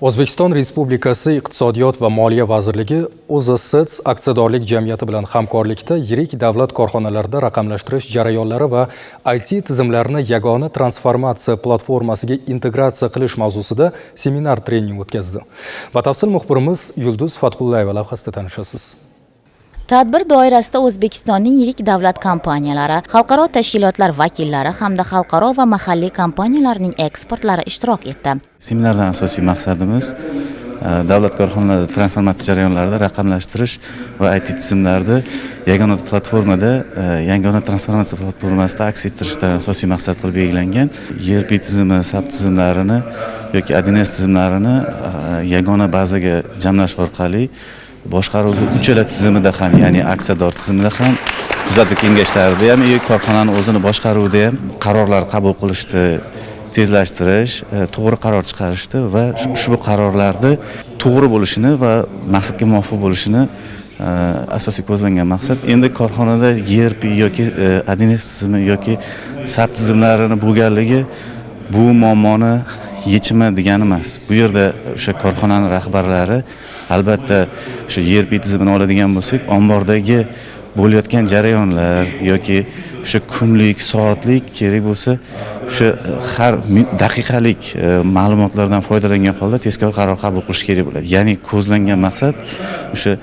O'zbekiston Respublikasi Iqtisodiyot va Moliya vazirligi O'zSets aksiyadorlik jamiyati bilan hamkorlikda yirik davlat korxonalarida raqamlashtirish jarayonlari va IT tizimlarini yagona transformatsiya platformasiga integratsiya qilish mavzusida seminar-trening o'tkazdi. Batafsil muxbirimiz Yulduz Fathullayeva lavhasida tanishasiz. Tadbir doirasida O'zbekistonning yirik davlat kompaniyalari, xalqaro tashkilotlar vakillari hamda xalqaro va mahalliy kompaniyalarning ekspertlari ishtirok etdi. Seminardan asosiy maqsadimiz davlat korxonalarida transformatsiya jarayonlarida raqamlashtirish va IT tizimlarni yagona platformada, yagona transformatsiya platformasida aks ettirishdan asosiy maqsad qilib belgilangan. ERP tizimi, SAP tizimlarini yoki ADNS tizimlarini yagona bazaga jamlash orqali boshqaruvni uchala tizimida ham, ya'ni aksiyador tizimida ham, kuzatuv kengashlarida ham, korxonani o'zini boshqaruvida ham qarorlar qabul qilishni tezlashtirish, to'g'ri qaror chiqarishni va ushbu qarorlarni to'g'ri bo'lishini va maqsadga muvofiq bo'lishini asosiy ko'zlangan maqsad. Endi korxonada ERP yoki ADNS tizimi yoki SAP tizimlarini bo'lganligi bu muammoni yechimi degani emas. Bu yerda o'sha korxonaning rahbarlari albatta o'sha ERP tizimini oladigan bo'lsak, ombordagi bo'layotgan jarayonlar yoki o'sha kunlik, soatlik kerak bo'lsa, o'sha har daqiqalik ma'lumotlardan foydalangan holda tezkor qaror qabul qilish kerak bo'ladi. Ya'ni ko'zlangan maqsad o'sha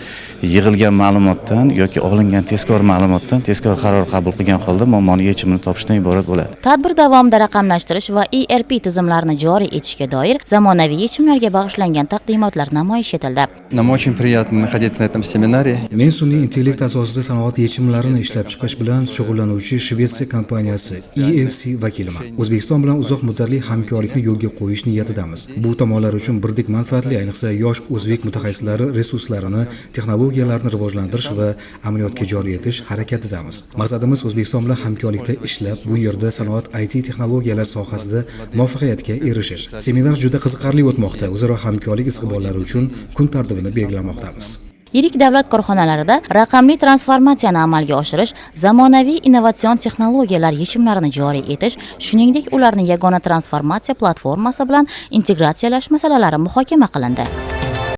yig'ilgan ma'lumotdan yoki olingan tezkor ma'lumotdan tezkor qaror qabul qilgan holda muammoni yechimini topishdan iborat bo'ladi. Tadbir davomida raqamlashtirish va ERP tizimlarini joriy etishga doir zamonaviy yechimlarga bag'ishlangan taqdimotlar namoyish etildi. Нам очень приятно находиться на этом семинаре. Men sun'iy intellekt asosida sanoat yechimlarini ishlab chiqish bilan shug'ullanuvchi Shvetsiya kompaniyasi EFC vakiliman. O'zbekiston bilan uzoq muddatli hamkorlikni yo'lga qo'yish niyatidamiz. Bu tomonlar uchun birdek manfaatli, ayniqsa yosh o'zbek mutaxassislari resurslarini, texnologiyalarni rivojlantirish va amaliyotga joriy etish harakatidamiz. Maqsadimiz O'zbekiston bilan hamkorlikda ishlab, bu yerda sanoat IT texnologiyalar sohasida muvaffaqiyatga erishish. Seminar juda qiziqarli o'tmoqda. O'zaro hamkorlik istiqbollari uchun kun tartibini belgilamoqdamiz. Yirik davlat korxonalarida raqamli transformatsiyani amalga oshirish, zamonaviy innovatsion texnologiyalar yechimlarini joriy etish, shuningdek ularni yagona transformatsiya platformasi bilan integratsiyalash masalalari muhokama qilindi.